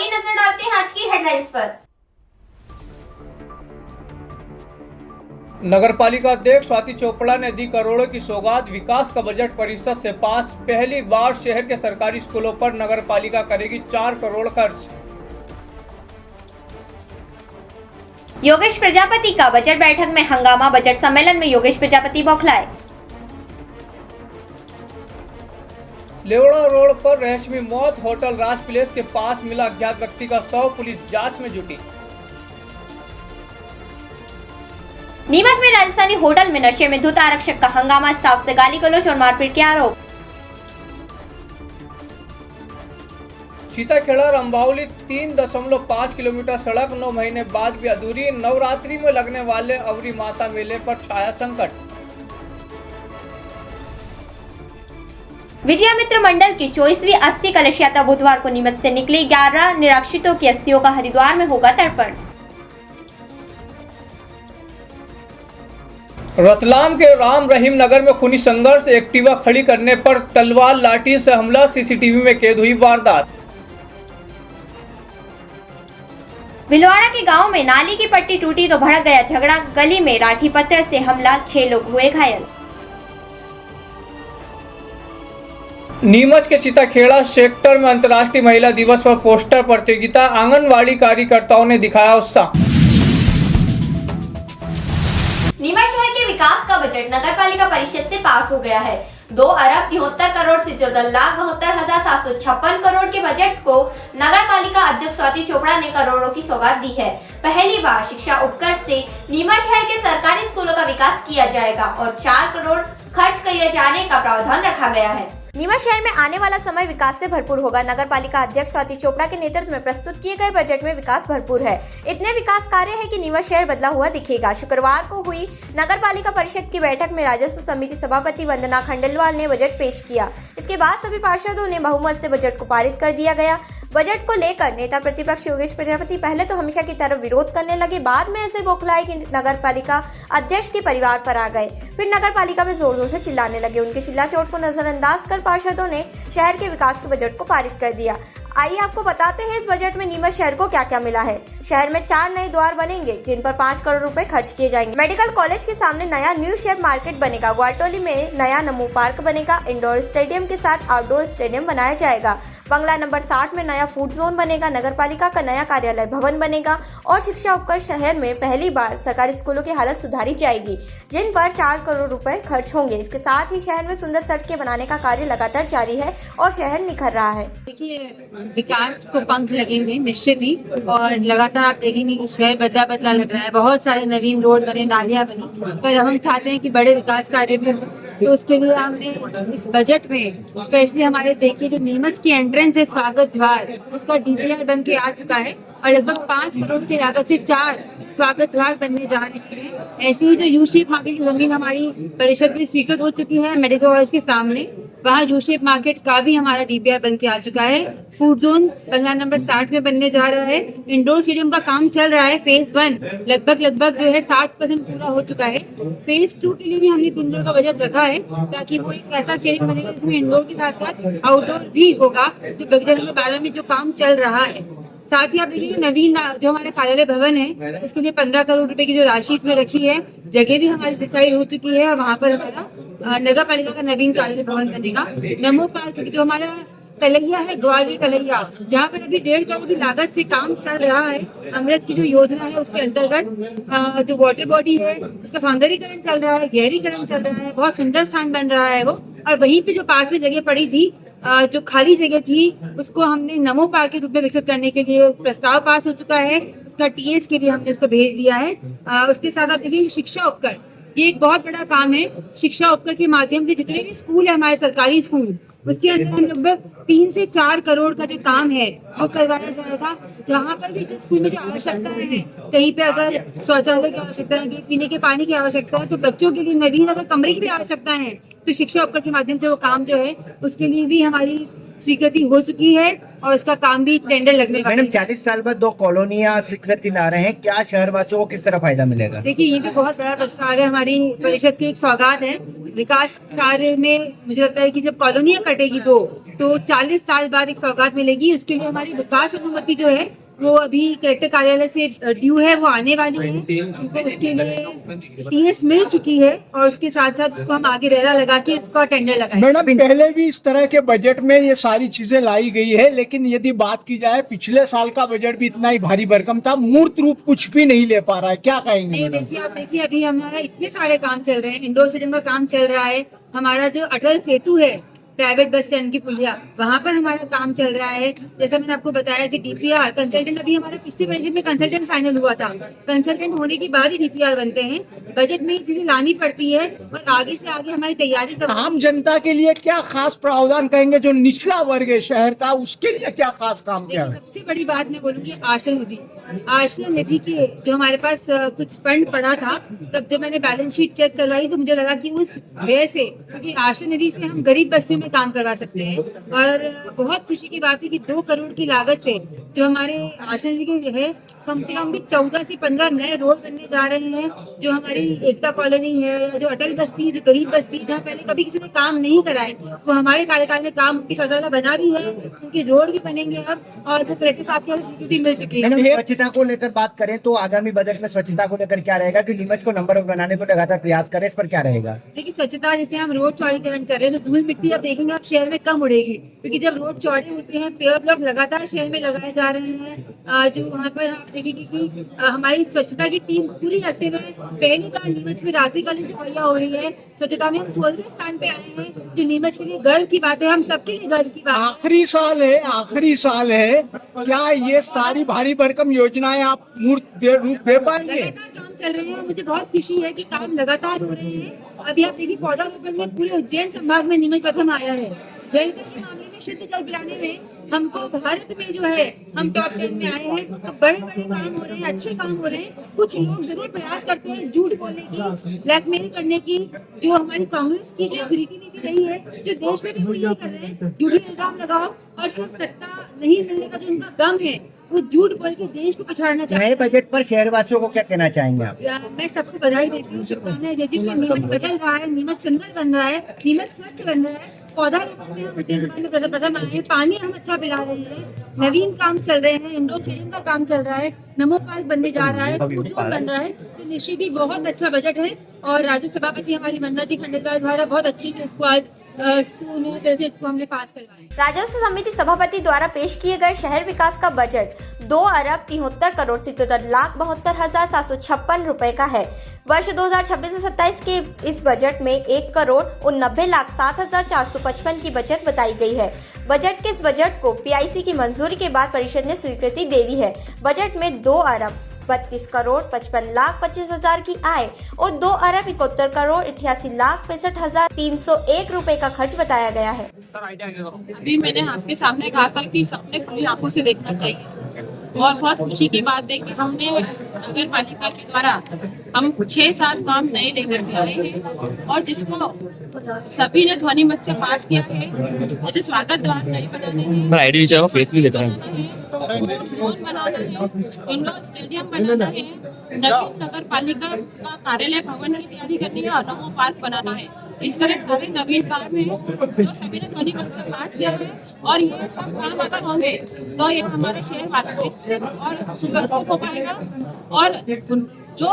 आइए नजर डालते हैं आज की हेडलाइंस पर। नगरपालिका अध्यक्ष स्वाति चोपड़ा ने दी करोड़ों की सौगात, विकास का बजट परिषद से पास। पहली बार शहर के सरकारी स्कूलों पर नगरपालिका करेगी 4 करोड़ खर्च। योगेश प्रजापति का बजट बैठक में हंगामा, बजट सम्मेलन में योगेश प्रजापति बौखलाए। लेवड़ा रोड पर रहस्यमयी मौत, होटल राज पैलेस के पास मिला अज्ञात व्यक्ति का शव, पुलिस जांच में जुटी। नीमच में राजस्थानी होटल में नशे में धुत आरक्षक का हंगामा, स्टाफ से गाली गलौज और मारपीट के आरोप। चीताखेड़ा रंभावली 3.5 किलोमीटर सड़क 9 महीने बाद भी अधूरी। नवरात्रि में लगने वाले अवरी माता मेले पर छाया संकट। विजयामित्र मंडल की 24वीं अस्थि कलश यात्रा बुधवार को नीमच से निकली। 11 निराश्रितों की अस्थियों का हरिद्वार में होगा तर्पण। रतलाम के राम रहीम नगर में खूनी संघर्ष, एक्टिवा खड़ी करने पर तलवार लाठी से हमला, सीसीटीवी में कैद हुई वारदात। भिलवाड़ा के गांव में नाली की पट्टी टूटी तो भड़क गया झगड़ा, गली में लाठी पत्थर से हमला, 6 लोग हुए घायल। नीमच के चीताखेड़ा सेक्टर में अंतर्राष्ट्रीय महिला दिवस पर पोस्टर प्रतियोगिता, आंगनवाड़ी कार्यकर्ताओं ने दिखाया उत्साह। नीमच शहर के विकास का बजट नगरपालिका परिषद से पास हो गया है। 2,73,72,72,756 करोड़ के बजट को नगरपालिका अध्यक्ष स्वाति चोपड़ा ने करोड़ों की सौगात दी है। पहली बार शिक्षा उपकर से नीमच शहर के सरकारी स्कूलों का विकास किया जाएगा और 4 करोड़ खर्च किए जाने का प्रावधान रखा गया है। नीमच शहर में आने वाला समय विकास से भरपूर होगा। नगरपालिका अध्यक्ष स्वाति चोपड़ा के नेतृत्व में प्रस्तुत किए गए बजट में विकास भरपूर है। इतने विकास कार्य है कि नीमच शहर बदला हुआ दिखेगा। शुक्रवार को हुई नगरपालिका परिषद की बैठक में राजस्व समिति सभापति वंदना खंडेलवाल ने बजट पेश किया। इसके बाद सभी पार्षदों ने बहुमत से बजट को पारित कर दिया गया। बजट को लेकर नेता प्रतिपक्ष योगेश प्रजापति पहले तो हमेशा की तरह विरोध करने लगे, बाद में ऐसे बौखलाए कि नगरपालिका अध्यक्ष के परिवार पर आ गए। फिर नगरपालिका में जोर जोर से चिल्लाने लगे। उनके चिल्ला चोट को नजरअंदाज कर पार्षदों ने शहर के विकास के बजट को पारित कर दिया। आइए आपको बताते हैं इस बजट में नीमच शहर को क्या क्या मिला है। शहर में 4 नए द्वार बनेंगे जिन पर 5 करोड़ रुपए खर्च किए जाएंगे। मेडिकल कॉलेज के सामने नया न्यू शेप मार्केट बनेगा। ग्वाटोली में नया नमो पार्क बनेगा। इंडोर स्टेडियम के साथ आउटडोर स्टेडियम बनाया जाएगा। बंगला नंबर 60 में नया फूड जोन बनेगा। नगरपालिका का नया कार्यालय भवन बनेगा और शिक्षा उपकर शहर में पहली बार सरकारी स्कूलों की हालत सुधारी जाएगी जिन पर 4 करोड़ रुपए खर्च होंगे। इसके साथ ही शहर में सुंदर सड़कें बनाने का कार्य लगातार जारी है और शहर निखर रहा है। देखिए, विकास को पंख लगेंगे निश्चित ही, और लगातार आप देखेंगे कि शहर बदला बदला लग रहा है। बहुत सारे नवीन रोड बने, नालियां बनी, पर हम चाहते हैं कि बड़े विकास कार्य भी हो। तो उसके लिए हमने इस बजट में स्पेशली हमारे देखिए जो नीमच की एंट्रेंस है स्वागत द्वार, उसका डीपीआर बन के आ चुका है और लगभग 5 करोड़ की लागत से 4 स्वागत द्वार बनने जा रहे हैं। ऐसे ही जो यू शेप मार्केट की जमीन हमारी परिषद में स्वीकृत हो चुकी है मेडिकल कॉलेज के सामने, वहाँ यू शेप मार्केट का भी हमारा डीपीआर बन के आ चुका है। फूड जोन बंगला नंबर 60 में बनने जा रहा है। इंडोर स्टेडियम का काम चल रहा है। फेज 1 लगभग जो है 60% पूरा हो चुका है। फेज 2 के लिए भी हमने 3 करोड़ का बजट रखा है ताकि वो एक ऐसा स्टेडियम बनेगा जिसमें इंडोर के साथ साथ आउटडोर भी होगा, जो बगीचा नंबर 12 में जो काम चल रहा है। साथ ही आप देखिए नवीन जो हमारे कार्यालय भवन है उसके लिए 15 करोड़ रुपए की जो राशि इसमें रखी है, जगह भी हमारी डिसाइड हो चुकी है और वहाँ पर हमारा नगर पालिका का नवीन कार्यालय भवन बनेगा। नमो पार्क जो हमारा कलैया है, ग्वालियर कलैया, जहाँ पर अभी 1.5 करोड़ की लागत से काम चल रहा है। अमृत की जो योजना है उसके अंतर्गत जो वाटर बॉडी है उसका सौंदर्यीकरण चल रहा है, गहरीकरण चल रहा है, बहुत सुंदर स्थान बन रहा है वो। और वहीं पे जो पास में जगह पड़ी थी, जो खाली जगह थी, उसको हमने नमो पार्क के रूप में विकसित करने के लिए प्रस्ताव पास हो चुका है। उसका टीएस के लिए हमने उसको भेज दिया है। उसके साथ आप देखिए शिक्षा उपकर, ये एक बहुत बड़ा काम है। शिक्षा उपकर के माध्यम से जितने भी स्कूल है हमारे सरकारी स्कूल, उसके अंदर हम लगभग 3 से 4 करोड़ का जो काम है वो करवाया जाएगा। जहाँ पर भी जिस स्कूल में जो आवश्यकताएं हैं, कहीं पे अगर शौचालय की आवश्यकता है, पीने के पानी की आवश्यकता है, तो बच्चों के लिए नवीन अगर कमरे की भी आवश्यकता है तो शिक्षा उपकर के माध्यम से वो काम जो है उसके लिए भी हमारी स्वीकृति हो चुकी है और इसका काम भी टेंडर लगने वाला है। मैडम 40 साल बाद 2 कॉलोनियां स्वीकृति ला रहे हैं, क्या शहरवासियों को किस तरह फायदा मिलेगा? देखिए, ये भी बहुत बड़ा प्रस्ताव है, हमारी परिषद की एक सौगात है। विकास कार्य में मुझे लगता है कि जब कॉलोनियां कटेगी 2 तो 40 साल बाद एक सौगात मिलेगी। उसके लिए हमारी विकास अनुमति जो है वो अभी कलेक्टर कार्यालय से ड्यू है, वो आने वाली है। हमको उसके लिए टीएस मिल चुकी है और उसके साथ साथ उसको हम आगे रेरा लगा के उसका टेंडर लगाएंगे। मैडम, पहले भी इस तरह के बजट में ये सारी चीजें लाई गई है, लेकिन यदि बात की जाए पिछले साल का बजट भी इतना ही भारी भरकम था, मूर्त रूप कुछ भी नहीं ले पा रहा है, क्या कहेंगे नहीं, मैडम? देखिए, आप देखिए अभी हमारा इतने सारे काम चल रहे हैं। इंडोर स्टेडियम का काम चल रहा है, हमारा जो अटल सेतु है प्राइवेट बस स्टैंड की पुलिया, वहाँ पर हमारा काम चल रहा है। जैसा मैंने आपको बताया कि डीपीआर कंसल्टेंट, अभी हमारे पिछली परिषद में कंसल्टेंट फाइनल हुआ था। कंसल्टेंट होने के बाद ही डीपीआर बनते हैं। बजट में ये चीजें लानी पड़ती है और आगे से आगे हमारी तैयारी कर। आम जनता के लिए क्या खास प्रावधान कहेंगे, जो निचला वर्ग है शहर का, उसके लिए क्या खास काम किया देखिए, है? सबसे बड़ी बात मैं बोलूंगी आश्रय निधि की जो हमारे पास कुछ फंड पड़ा था, तब जब मैंने बैलेंस शीट चेक करवाई तो मुझे लगा कि उस व्यय से, क्योंकि आश्रय निधि से हम गरीब बस्तियों में काम करवा सकते हैं। और बहुत खुशी की बात है कि 2 करोड़ की लागत से जो हमारे आश्रय निधि के है, कम से कम भी 14 से 15 नए रोड बनने जा रहे हैं। जो हमारी एकता कॉलोनी है, जो अटल बस्ती है, जो गरीब बस्ती है, जहाँ पहले कभी किसी ने काम नहीं कराए, वो हमारे कार्यकाल में काम उनकी शौचालय बना भी है, उनके रोड भी बनेंगे अब, और वो कलेक्टर साहब की स्वीकृति मिल चुकी है। मैडम, स्वच्छता को लेकर बात करें तो आगामी बजट में स्वच्छता को लेकर क्या रहेगा, कि नीमच को नंबर 1 बनाने को लगातार प्रयास करें, इस पर क्या रहेगा? देखिए, स्वच्छता जैसे हम रोड चौड़ीकरण कर रहे हैं तो धूल मिट्टी अब देखेंगे आप शहर में कम उड़ेगी, क्योंकि जब रोड चौड़े होते हैं पेड़ ब्लॉक लगातार शहर में लगाए जा रहे हैं। जो वहाँ पर आप देखेंगे कि हमारी स्वच्छता की टीम पूरी एक्टिव है। पहली बार नीमच में रात्रिकालीन सफाइयाँ हो रही है। स्वच्छता में हम 16वें स्थान पे आए हैं, जो नीमच के लिए गर्व की बात है, हम सबके लिए गर्व की बात है। आखिरी साल है, क्या ये सारी भारी भरकम योजनाएं आप रूप दे पाएंगे? लगातार काम चल रहे हैं और मुझे बहुत खुशी है कि काम लगातार हो रहे हैं। अभी आप देखिए, पौधारोपण में पूरे उज्जैन संभाग में नीमच प्रथम आया है। जल के मामले में, शुद्ध जल पिलाने में हमको भारत में जो है हम टॉप 10 में आए हैं। तो बड़े बड़े काम हो रहे हैं, अच्छे काम हो रहे हैं। कुछ लोग जरूर प्रयास करते हैं झूठ बोलने की, ब्लैकमेल करने की, जो हमारी कांग्रेस की जो रीति नीति रही है, जो देश में भी वो यही कर रहे हैं, झूठे इल्जाम लगाओ और सिर्फ सत्ता नहीं मिलने का जो उनका गम है, वो झूठ बोल के देश को पछाड़ना चाहते नए हैं। बजट पर शहरवासियों को क्या कहना चाहेंगे आप? मैं सबको बधाई देती हूँ, शुभकामनाएं देती हूँ कि नीमच बदल रहा है, नीमच सुंदर बन रहा है, नीमच स्वच्छ बन रहा है। पौधारोपण में हम उज्जैन में प्रथम आए हैं, पानी हम अच्छा पिला रहे हैं, नवीन काम चल रहे हैं, इंडोर स्टेडियम का काम चल रहा है, नमो पार्क बनने जा रहा है, फूड जोन बन रहा है। तो निश्चित ही बहुत अच्छा बजट है और राज्य सभापति हमारी मंदा जी खंडेलवाल द्वारा बहुत अच्छे से इसको आज सुनियोजित तरह से इसको हमने पास करवाया। राजस्व समिति सभापति द्वारा पेश किए गए शहर विकास का बजट 2,73,72,756 रुपए का है। वर्ष 2026 से 27 के इस बजट में 1,90,07,455 की बचत बताई गई है। बजट के इस बजट को पीआईसी की मंजूरी के बाद परिषद ने स्वीकृति दे दी है। बजट में 2,32,55,25,000 की आय और 2,71,68,63,61 रुपए का खर्च बताया गया है। अभी मैंने आपके सामने कहा था कि सबने खुली आंखों से देखना चाहिए और बहुत खुशी की बात है कि हमने नगर पालिका के द्वारा हम 6-7 काम नए लेकर के आए हैं और जिसको सभी ने ध्वनि मत से पास किया है। जैसे स्वागत द्वार नए बनाने हैं, आईडी चाहे फेस भी लेता है, बनाना है, इंडोर स्टेडियम बनाना है, नवीन नगर पालिका का कार्यालय भवन की तैयारी करनी है और नमो पार्क बनाना है। इस तरह सारे नवीन काम है जो सभी ने ध्वनि मत से पास किया है और ये सब काम अगर होंगे तो ये हमारे शहर वातावरण और सुव्यवस्थित हो पाएगा और जो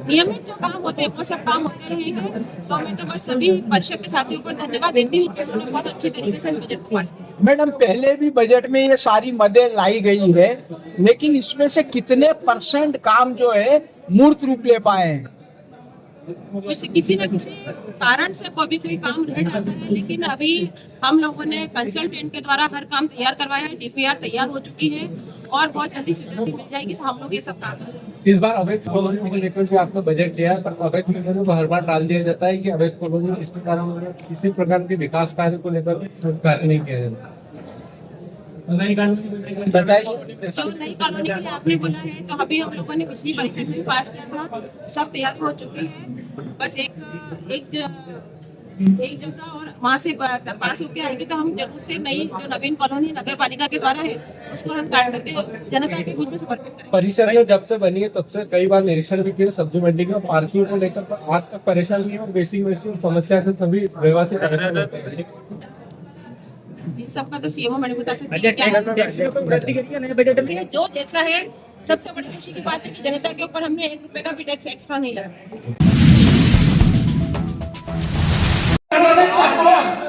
नियमित जो काम होते हैं वो सब काम होते रहेंगे। तो मैं तो बस सभी परिषद के साथियों को धन्यवाद देती हूँ कि उन्होंने बहुत अच्छे तरीके से इस बजट को पास किया। मैडम, पहले भी बजट में ये सारी मदद लाई गई है, लेकिन इसमें से कितने % काम जो है मूर्त रूप ले पाए हैं? किसी न किसी कारण से कोई काम रह जाता है, लेकिन अभी हम लोगों ने कंसल्टेंट के द्वारा हर काम तैयार करवाया है। डीपीआर तैयार हो चुकी है और बहुत जल्दी स्वीकृति मिल जाएगी तो हम लोग ये सब काम करेंगे। इस बार अवैध कॉलोनी को लेकर के आपने बजट लिया है, पर अवैध कॉलोनी को हर बार टाल दिया जाता है कि अवैध कॉलोनी इस प्रकार किसी प्रकार के विकास कार्य को लेकर कार्य नहीं किया जाता। बताइए। जो नई कॉलोनी के लिए आपने बोला है तो अभी हम लोगों ने पिछली परीक्षा में पास किया था, सब तैयार हो चुके हैं। बस एक जगह और वहाँ से पास होके आएंगे तो हम जरूर से नई जो नवीन कॉलोनी नगर पालिका के द्वारा है उसको हम कार्य करके जनता के बीच में समर्पित करेंगे। परिषद में जब से बनी है तब से कई बार निरीक्षण भी किया सब्जी मंडी में पार्किंग को लेकर, पर आज तक परेशान नहीं है और बेसिक समस्या से सभी रहवासी परेशान होते हैं। इन सबका तो सीएमओ मैडम बता सकती है बजट क्या है। वृद्धि करी है नए बजट में? ये जो जैसा है, सबसे बड़ी खुशी की बात है कि जनता के ऊपर हमने 1 रुपए का भी टैक्स एक्स्ट्रा नहीं लगाया।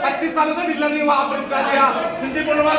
25 सालों से डीलर नहीं हुआ, आपने निपटा दिया। सिंधी बनवा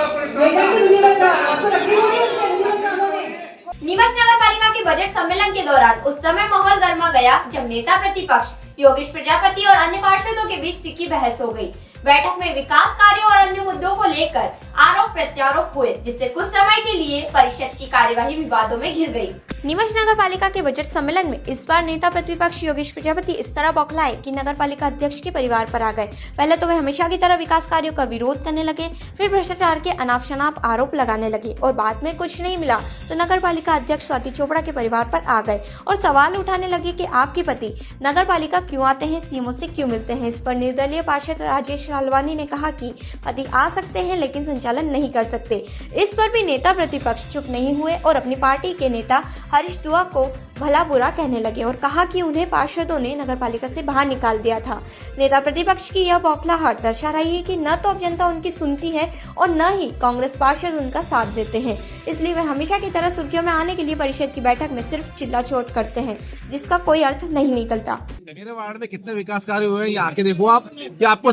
नीमच नगर पालिका के बजट सम्मेलन के दौरान उस समय माहौल गर्मा गया जब नेता प्रतिपक्ष योगेश प्रजापति और अन्य पार्षदों के बीच तीखी बहस हो गई। बैठक में विकास कार्यों और अन्य मुद्दों को लेकर आरोप प्रत्यारोप हुए, जिससे कुछ समय के लिए परिषद की कार्यवाही विवादों में घिर गई। नीमच नगर पालिका के बजट सम्मेलन में इस बार नेता प्रतिपक्ष योगेश प्रजापति इस तरह बौखलाए कि नगर पालिका अध्यक्ष के परिवार पर आ गए। पहले तो वे हमेशा की तरह विकास कार्यों का विरोध करने लगे, फिर भ्रष्टाचार के अनाप शनाप आरोप लगाने लगे और बाद में कुछ नहीं मिला तो नगर पालिका अध्यक्ष स्वाति चोपड़ा के परिवार पर आ गए और सवाल उठाने लगे कि आपके पति नगर पालिका क्यों आते हैं, सीएमओ से क्यों मिलते हैं। इस पर निर्दलीय पार्षद राजेश लालवानी ने कहा कि पति आ सकते हैं लेकिन संचालन नहीं कर सकते। इस पर भी नेता प्रतिपक्ष चुप नहीं हुए और अपनी पार्टी के नेता हरीश दुआ को भला बुरा कहने लगे और कहा कि उन्हें पार्षदों ने नगरपालिका से बाहर निकाल दिया था। नेता प्रतिपक्ष की यह बौखलाहट दर्शा रही है कि न तो अब जनता उनकी सुनती है और न ही कांग्रेस पार्षद उनका साथ देते हैं, इसलिए वे हमेशा की तरह सुर्खियों में आने के लिए परिषद की बैठक में सिर्फ चिल्ला चोट करते हैं, जिसका कोई अर्थ नहीं निकलता। मेरे वार्ड में कितने विकास कार्य हुए हैं, ये आके देखो आप कि आपको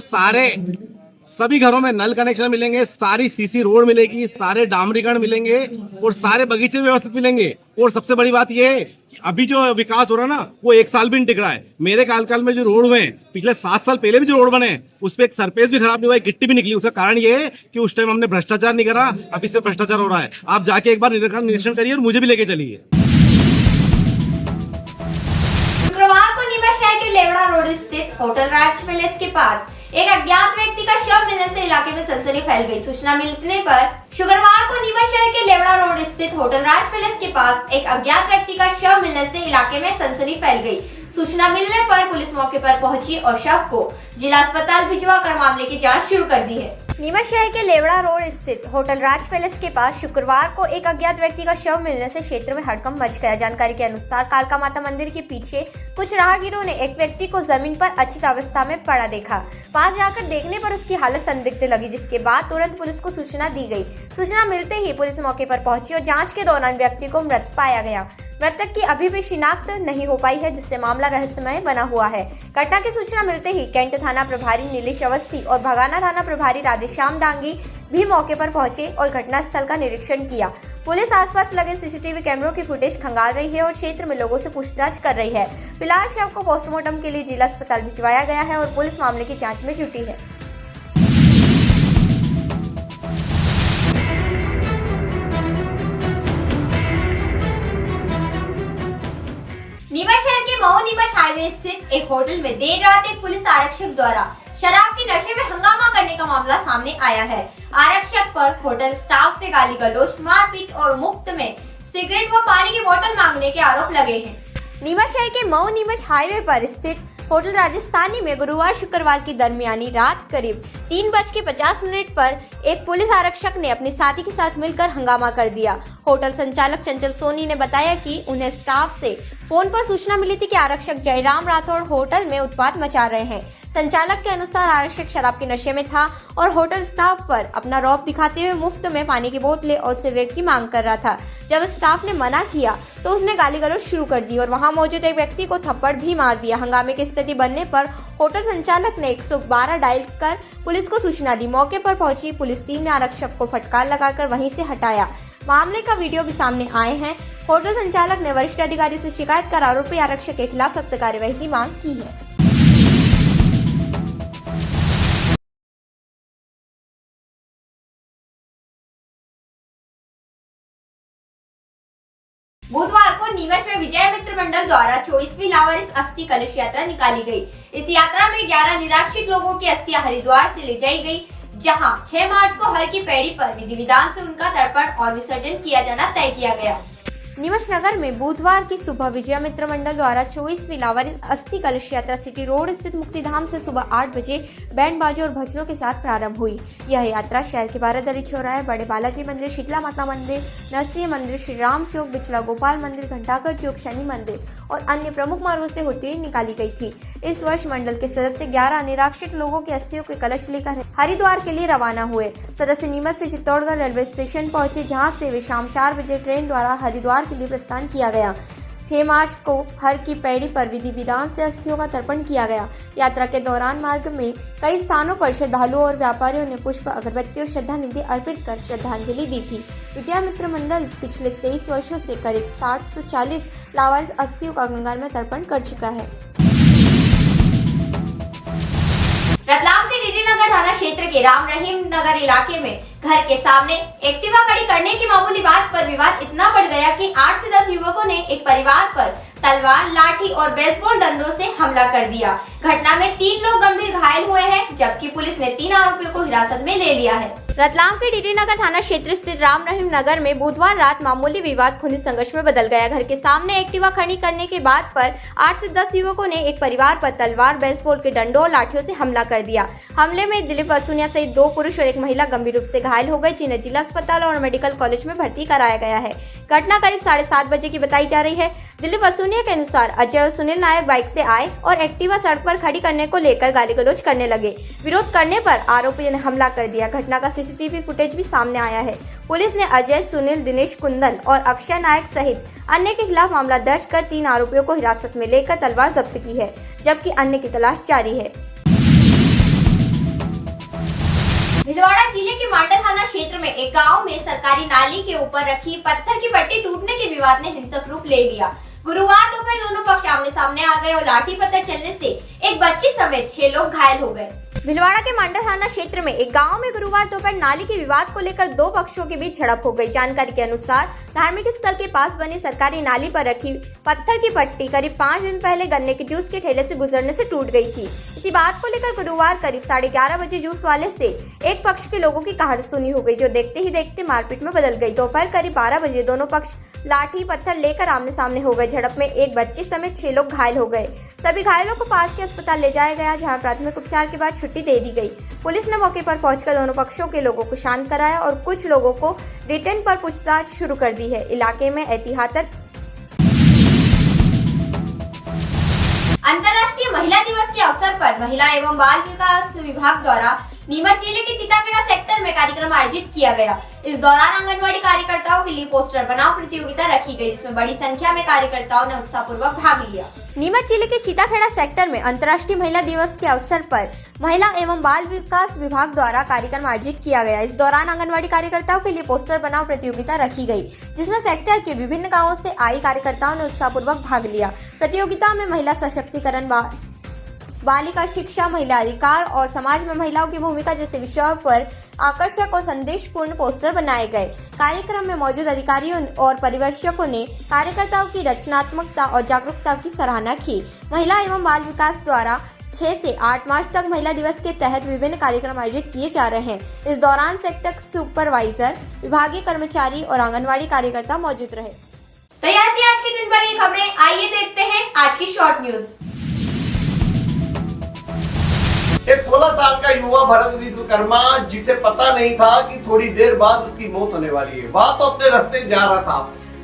सभी घरों में नल कनेक्शन मिलेंगे, सारी सीसी रोड मिलेगी, सारे डामरीकरण मिलेंगे और सारे बगीचे व्यवस्थित मिलेंगे। और सबसे बड़ी बात यह है कि अभी जो विकास हो रहा है ना, वो 1 साल भी नहीं टिक रहा है। मेरे काल में जो रोड हुए हैं, पिछले 7 साल पहले भी जो रोड बने हैं, उस पर एक सरफेस भी खराब नहीं हुआ है, गिट्टी भी निकली। उसका कारण ये है कि उस टाइम हमने भ्रष्टाचार नहीं करा, अभी से भ्रष्टाचार हो रहा है। आप जाके एक बार निरीक्षण करिए और मुझे भी लेके चलिए। शुक्रवार को नीमच शहर के लेवड़ा रोड स्थित होटल राज पैलेस के पास एक अज्ञात व्यक्ति का शव मिलने से इलाके में सनसनी फैल गई। सूचना मिलने पर शुक्रवार को नीमच शहर के लेवड़ा रोड स्थित होटल राज पैलेस के पास एक अज्ञात व्यक्ति का शव मिलने से इलाके में सनसनी फैल गई। सूचना मिलने पर पुलिस मौके पर पहुंची और शव को जिला अस्पताल भिजवाकर मामले की जांच शुरू कर दी है। नीमच शहर के लेवड़ा रोड स्थित होटल राज पैलेस के पास शुक्रवार को एक अज्ञात व्यक्ति का शव मिलने से क्षेत्र में हड़कंप मच गया। जानकारी के अनुसार कालका माता मंदिर के पीछे कुछ राहगीरों ने एक व्यक्ति को जमीन पर अचित अवस्था में पड़ा देखा। पास जाकर देखने पर उसकी हालत संदिग्ध लगी, जिसके बाद तुरंत पुलिस को सूचना दी गई। सूचना मिलते ही पुलिस मौके पर पहुंची और जाँच के दौरान व्यक्ति को मृत पाया गया। मृतक की अभी भी शिनाख्त नहीं हो पाई है, जिससे मामला रहस्यमय बना हुआ है। घटना की सूचना मिलते ही कैंट थाना प्रभारी नीलेश अवस्थी और भगाना थाना प्रभारी राधेश्याम डांगी भी मौके पर पहुंचे और घटनास्थल का निरीक्षण किया। पुलिस आसपास लगे सीसीटीवी कैमरों की फुटेज खंगाल रही है और क्षेत्र में लोगों से पूछताछ कर रही है। फिलहाल शव को पोस्टमार्टम के लिए जिला अस्पताल भिजवाया गया है और पुलिस मामले की जाँच में जुटी है। नीमच शहर के मऊ नीमच हाईवे स्थित एक होटल में देर रात एक पुलिस आरक्षक द्वारा शराब के नशे में हंगामा करने का मामला सामने आया है। आरक्षक पर होटल स्टाफ से गाली गलौज, मारपीट और मुफ्त में सिगरेट व पानी की बोतल मांगने के आरोप लगे हैं। नीमच शहर के मऊ नीमच हाईवे पर स्थित होटल राजस्थानी में गुरुवार शुक्रवार की दरमियानी रात करीब 3:50 पर एक पुलिस आरक्षक ने अपने साथी के साथ मिलकर हंगामा कर दिया। होटल संचालक चंचल सोनी ने बताया कि उन्हें स्टाफ से फोन पर सूचना मिली थी कि आरक्षक जयराम राठौड़ होटल में उत्पात मचा रहे हैं। संचालक के अनुसार आरक्षक शराब के नशे में था और होटल स्टाफ पर अपना रौब दिखाते हुए मुफ्त में पानी की बोतलें और सिगरेट की मांग कर रहा था। जब स्टाफ ने मना किया तो उसने गाली गलौज शुरू कर दी और वहां मौजूद एक व्यक्ति को थप्पड़ भी मार दिया। हंगामे की स्थिति बनने पर होटल संचालक ने 112 डायल कर पुलिस को सूचना दी। मौके पर पहुंची पुलिस टीम ने आरक्षक को फटकार लगाकर वहीं से हटाया। मामले का वीडियो भी सामने आए हैं। होटल संचालक ने वरिष्ठ अधिकारी से शिकायत कर आरोपी आरक्षक के खिलाफ सख्त कार्यवाही की मांग की है। बुधवार को नीमच में विजय मित्र मंडल द्वारा 24वीं लावारिस अस्थि कलश यात्रा निकाली गई। इस यात्रा में 11 निराश्रित लोगों की अस्थियां हरिद्वार से ले जाई गई, जहां 6 मार्च को हर की पैड़ी पर विधि विधान से उनका तर्पण और विसर्जन किया जाना तय किया गया। नीमच नगर में बुधवार की सुबह विजय मित्र मंडल द्वारा 24वीं लावारिस अस्थि कलश यात्रा सिटी रोड स्थित मुक्तिधाम से सुबह 8 बजे बैंड बाजों और भजनों के साथ प्रारंभ हुई। यह यात्रा शहर के बारादरी चौराहे, बड़े बालाजी मंदिर, शीतला माता मंदिर, नरसिंह मंदिर, श्री राम चौक, बिचला गोपाल मंदिर, घंटाघर चौक, शनि मंदिर और अन्य प्रमुख मार्गों से होती हुई निकाली गई थी। इस वर्ष मंडल के सदस्य 11 निराश्रित लोगों के अस्थियों के कलश लेकर हरिद्वार के लिए रवाना हुए। सदस्य नीमच से चित्तौड़गढ़ रेलवे स्टेशन पहुंचे, जहां से वे शाम 4 बजे ट्रेन द्वारा हरिद्वार के लिए प्रस्थान किया गया। 6 मार्च को हर की पैड़ी पर विधि विधान से अस्थियों का तर्पण किया गया। यात्रा के दौरान मार्ग में कई स्थानों पर श्रद्धालुओं और व्यापारियों ने पुष्प, अगरबत्ती और श्रद्धानिधि अर्पित कर श्रद्धांजलि दी थी। विजय मित्र मंडल पिछले 23 वर्षों से करीब 60-40 लावारिस अस्थियों का गंगा में तर्पण कर चुका है। रतलाम के डीडी नगर थाना क्षेत्र के राम रहीम नगर इलाके में घर के सामने एक्टिवा खड़ी करने की मामूली बात पर विवाद इतना बढ़ गया कि 8 से 10 युवकों ने एक परिवार पर तलवार, लाठी और बेसबॉल डंडों से हमला कर दिया। घटना में 3 लोग गंभीर घायल हुए हैं, जबकि पुलिस ने 3 आरोपियों को हिरासत में ले लिया है। रतलाम के डीडी नगर थाना क्षेत्र स्थित राम रहीम नगर में बुधवार रात मामूली विवाद खूनी संघर्ष में बदल गया। घर के सामने एक्टिवा खड़ी करने के बाद पर 8 से 10 युवकों ने एक परिवार पर तलवार, बेसबॉल के डंडों और लाठियों से हमला कर दिया। हमले में दिलीप वसूनिया सहित 2 पुरुष और एक महिला गंभीर रूप से घायल हो गए, जिन्हें जिला अस्पताल और मेडिकल कॉलेज में भर्ती कराया गया है। घटना करीब 7:30 बजे की बताई जा रही है। दिलीप वसूनिया के अनुसार अजय और सुनील नायक बाइक से आए और एक्टिवा सड़क पर खड़ी करने को लेकर गाली गलौज करने लगे। विरोध करने पर आरोपियों ने हमला कर दिया। घटना का सीसीटीवी फुटेज भी सामने आया है। पुलिस ने अजय, सुनील, दिनेश, कुंदन और अक्षय नायक सहित अन्य के खिलाफ मामला दर्ज कर 3 आरोपियों को हिरासत में लेकर तलवार जब्त की है, जबकि अन्य की तलाश जारी है। भिलवाड़ा जिले के मांडा थाना क्षेत्र में एक गांव में सरकारी नाली के ऊपर रखी पत्थर की पट्टी टूटने के विवाद ने हिंसक रूप ले लिया। गुरुवार दोपहर दोनों पक्ष आमने सामने आ गए और लाठी पत्थर चलने से एक बच्ची समेत 6 लोग घायल हो गए। भिलवाड़ा के मांडा थाना क्षेत्र में एक गांव में गुरुवार दोपहर नाली के विवाद को लेकर 2 पक्षों के बीच झड़प हो गई। जानकारी के अनुसार धार्मिक स्थल के पास बनी सरकारी नाली पर रखी पत्थर की पट्टी करीब 5 दिन पहले गन्ने के जूस के ठेले से गुजरने से टूट गई थी। इसी बात को लेकर गुरुवार करीब 11:30 बजे जूस वाले से एक पक्ष के लोगों की कहासुनी हो गई, जो देखते ही देखते मारपीट में बदल गई। दोपहर करीब 12 बजे दोनों पक्ष लाठी पत्थर लेकर आमने सामने हो गए। झड़प में एक बच्ची समेत 6 लोग घायल हो गए। सभी घायलों को पास के अस्पताल ले जाया गया, जहां प्राथमिक उपचार के बाद छुट्टी दे दी गई। पुलिस ने मौके पर पहुंचकर दोनों पक्षों के लोगों को शांत कराया और कुछ लोगों को डिटेन पर पूछताछ शुरू कर दी है। इलाके में ऐतिहासिक अंतर्राष्ट्रीय महिला दिवस के अवसर पर महिला एवं बाल विकास विभाग द्वारा नीमच जिले के चिताखेड़ा सेक्टर में कार्यक्रम आयोजित किया गया। इस दौरान आंगनवाड़ी कार्यकर्ताओं के लिए पोस्टर बनाओ प्रतियोगिता रखी गई, जिसमें बड़ी संख्या में कार्यकर्ताओं ने उत्साहपूर्वक भाग लिया। नीमच जिले के चिताखेड़ा सेक्टर में अंतर्राष्ट्रीय महिला दिवस के अवसर पर महिला एवं बाल विकास विभाग द्वारा कार्यक्रम आयोजित किया गया। इस दौरान आंगनवाड़ी कार्यकर्ताओं के लिए पोस्टर बनाओ प्रतियोगिता रखी गई, जिसमें सेक्टर के विभिन्न गाँवों से आई कार्यकर्ताओं ने उत्साहपूर्वक भाग लिया। प्रतियोगिता में महिला सशक्तिकरण, बालिका शिक्षा, महिला अधिकार और समाज में महिलाओं की भूमिका जैसे विषयों पर आकर्षक और संदेशपूर्ण पोस्टर बनाए गए। कार्यक्रम में मौजूद अधिकारियों और परिदर्शकों ने कार्यकर्ताओं की रचनात्मकता और जागरूकता की सराहना की। महिला एवं बाल विकास द्वारा 6 से 8 मार्च तक महिला दिवस के तहत विभिन्न कार्यक्रम आयोजित किए जा रहे हैं। इस दौरान सेक्टर सुपरवाइजर, विभागीय कर्मचारी और आंगनवाड़ी कार्यकर्ता मौजूद रहे। तो यह थी आज की दिन भर की खबरें। आइए देखते हैं आज की शॉर्ट न्यूज। एक 16 साल का युवा भरत विश्वकर्मा, जिसे पता नहीं था कि थोड़ी देर बाद उसकी मौत होने वाली है, वह तो अपने रास्ते जा रहा था,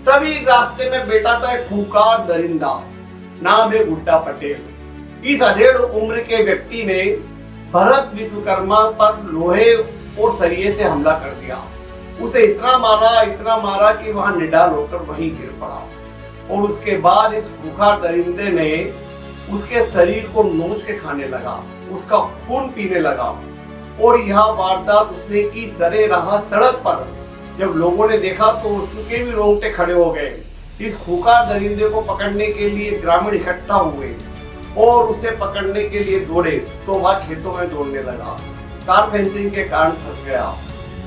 तभी रास्ते में बैठा था एक खूंखार दरिंदा, नाम है गुड्डा पटेल। इस अधेड़ उम्र के व्यक्ति ने भरत विश्वकर्मा पर लोहे और सरिये से हमला कर दिया। उसे इतना मारा कि वह निडाल होकर वहीं गिर पड़ा और उसके बाद इस खूंखार दरिंदे ने उसके शरीर को नोच के खाने लगा, उसका खून पीने लगा और यह वारदात उसने की सरे राह सड़क पर। जब लोगों ने देखा तो उसके भी रोंगटे खड़े हो गए। इस खूंखार दरिंदे को पकड़ने के लिए ग्रामीण इकट्ठा हुए और उसे पकड़ने के लिए दौड़े तो वह खेतों में दौड़ने लगा। तार फेंसिंग के कारण फंस गया,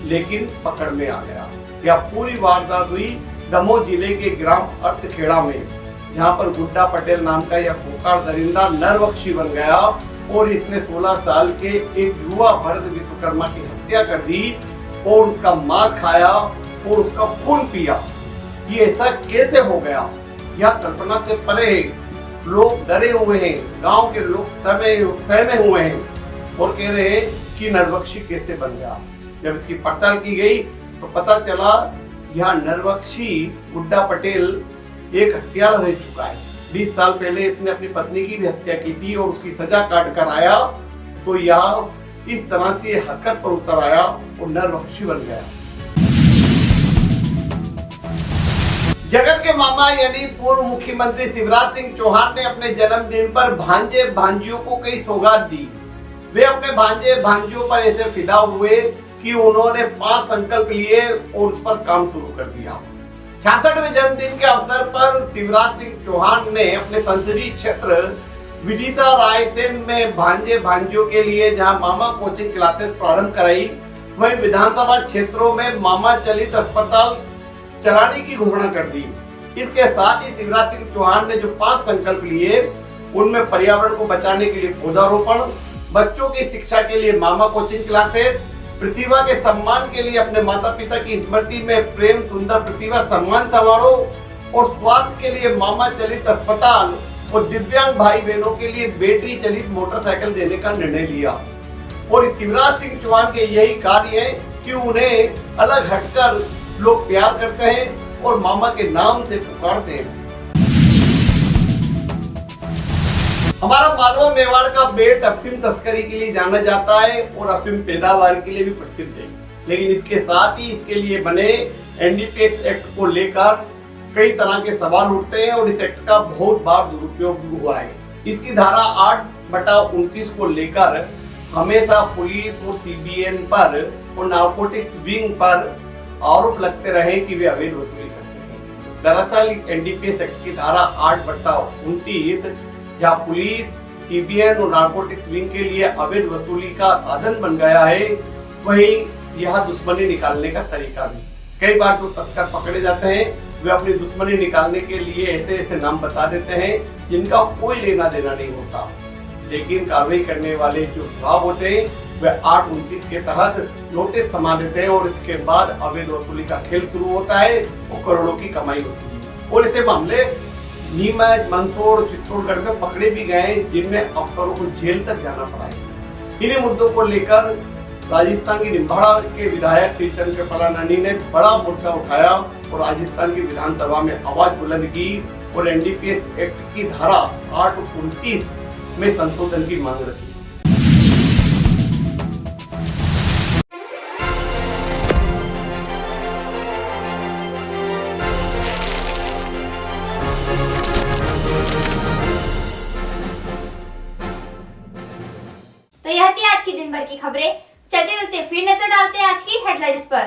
लेकिन पकड़ में आ गया। यह पूरी वारदात हुई दमोह जिले के ग्राम अर्थखेड़ा में, जहां पर गुड्डा पटेल नाम का यह खूंखार दरिंदा नरभक्षी बन गया और इसने 16 साल के एक युवा भरत विश्वकर्मा की हत्या कर दी और उसका मांस खाया और उसका खून पिया। ये ऐसा कैसे हो गया, यह कल्पना से परे है। लोग डरे हुए हैं, गांव के लोग सहमे हुए हैं और कह रहे हैं कि नरबख्शी कैसे बन गया। जब इसकी पड़ताल की गई तो पता चला यह नरबख्शी गुड्डा पटेल एक हत्यारा रह चुका है। 20 साल पहले इसने अपनी पत्नी की भी हत्या की थी और उसकी सजा काट कर आया तो यह इस तरह से हरकत पर उतर आया और नरबख्शी बन गया। जगत के मामा यानी पूर्व मुख्यमंत्री शिवराज सिंह चौहान ने अपने जन्मदिन पर भांजे भांजियों को कई सौगात दी। वे अपने भांजे भांजियों पर ऐसे फिदा हुए कि उन्होंने 5 संकल्प लिए और उस पर काम शुरू कर दिया। 66वें जन्मदिन के अवसर पर शिवराज सिंह चौहान ने अपने संसदीय क्षेत्र विदिशा रायसेन में भांजे भांजियों के लिए जहां मामा कोचिंग क्लासेस प्रारंभ कराई, वहीं विधानसभा क्षेत्रों में मामा चलित अस्पताल चलाने की घोषणा कर दी। इसके साथ ही शिवराज सिंह चौहान ने जो 5 संकल्प लिए उनमें पर्यावरण को बचाने के लिए पौधारोपण, बच्चों की शिक्षा के लिए मामा कोचिंग क्लासेस, प्रतिभा के सम्मान के लिए अपने माता पिता की स्मृति में प्रेम सुंदर प्रतिभा सम्मान समारोह और स्वास्थ्य के लिए मामा चलित अस्पताल और दिव्यांग भाई बहनों के लिए बैटरी चलित मोटरसाइकिल देने का निर्णय लिया। और शिवराज सिंह चौहान के यही कार्य है कि उन्हें अलग हटकर लोग प्यार करते हैं और मामा के नाम से पुकारते हैं। हमारा मालवा मेवाड़ का बेल्ट अफीम तस्करी के लिए जाना जाता है और अफीम पैदावार के लिए भी प्रसिद्ध है, लेकिन इसके साथ ही इसके लिए बने एनडीपीएस एक्ट को लेकर कई तरह के सवाल उठते हैं और इस एक्ट का बहुत बार दुरुपयोग भी हुआ है। इसकी धारा 8/29 को लेकर हमेशा पुलिस और सीबीएन पर और नारकोटिक्स विंग पर आरोप लगते रहे कि वे अवैध वसूली करते हैं। दरअसल एनडीपीएस एक्ट की धारा 8/29 जहां पुलिस, सीबीएन और नारकोटिक्स विंग के लिए अवैध वसूली का साधन बन गया है, वहीं यह दुश्मनी निकालने का तरीका भी। कई बार जो तस्कर पकड़े जाते हैं वे अपनी दुश्मनी निकालने के लिए ऐसे ऐसे नाम बता देते हैं जिनका कोई लेना देना नहीं होता, लेकिन कार्रवाई करने वाले जो विभाग होते हैं वे 8/29 के तहत नोटिस थमा देते हैं और इसके बाद अवैध वसूली का खेल शुरू होता है और करोड़ों की कमाई होती है। और ऐसे मामले नीमच, मंदसौर, चित्तौड़गढ़ में पकड़े भी गए जिनमें अफसरों को जेल तक जाना पड़ा है। इन्हीं मुद्दों को लेकर राजस्थान की निम्बाड़ा के विधायक श्री चंद्र पलानी ने बड़ा मुद्दा उठाया और राजस्थान की विधानसभा में आवाज बुलंद की और एनडीपीएस एक्ट की धारा 8/29 में संशोधन की मांग रखी। तो यह थी आज की दिन भर की खबरें। चलते चलते फिर नजर डालते हैं आज की हेडलाइंस पर।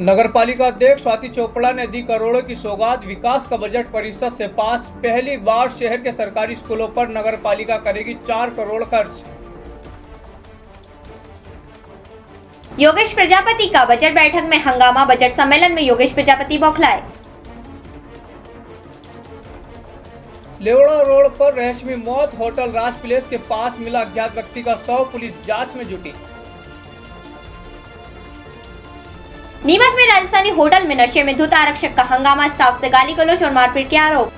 नगर पालिका अध्यक्ष स्वाति चोपड़ा ने दी करोड़ों की सौगात, विकास का बजट परिषद से पास। पहली बार शहर के सरकारी स्कूलों पर नगर पालिका करेगी 4 करोड़ खर्च। योगेश प्रजापति का बजट बैठक में हंगामा, बजट सम्मेलन में योगेश प्रजापति बौखलाए। लेवड़ा रोड पर रहस्यमय मौत, होटल राज पैलेस के पास मिला अज्ञात व्यक्ति का शव, पुलिस जांच में जुटी। नीमच में राजस्थानी होटल में नशे में धुत आरक्षक का हंगामा, स्टाफ से गाली गलौज और मारपीट के आरोप।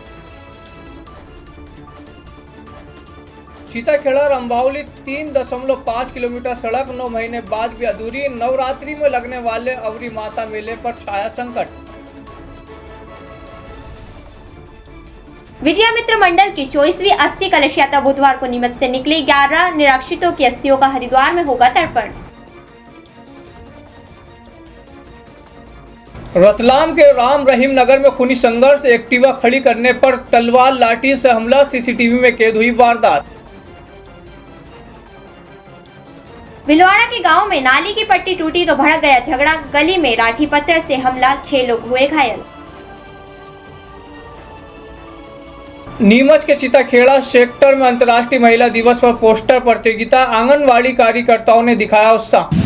सीताखेड़ा रंभावली 3.5 किलोमीटर सड़क 9 महीने बाद भी अधूरी। नवरात्रि में लगने वाले अवरी माता मेले पर छाया संकट। विजयामित्र मंडल की 24वीं अस्थि कलश यात्रा बुधवार को नीमच से निकली। 11 निराश्रितों की अस्थियों का हरिद्वार में होगा तर्पण। रतलाम के राम रहीम नगर में खूनी संघर्ष, एक्टिवा खड़ी करने पर तलवार लाठी से हमला, सीसीटीवी में कैद हुई वारदात। भिलवाड़ा के गांव में नाली की पट्टी टूटी तो भड़क गया झगड़ा, गली में लाठी पत्थर से हमला, 6 लोग हुए घायल। नीमच के सीताखेड़ा सेक्टर में अंतर्राष्ट्रीय महिला दिवस पर पोस्टर प्रतियोगिता, आंगनवाड़ी कार्यकर्ताओं ने दिखाया उत्साह।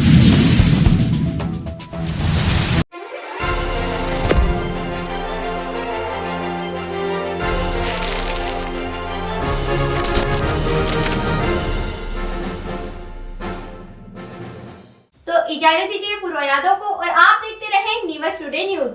तो इजाजत दीजिए पूर्व यादव को और आप देखते रहें न्यूज़ टुडे न्यूज।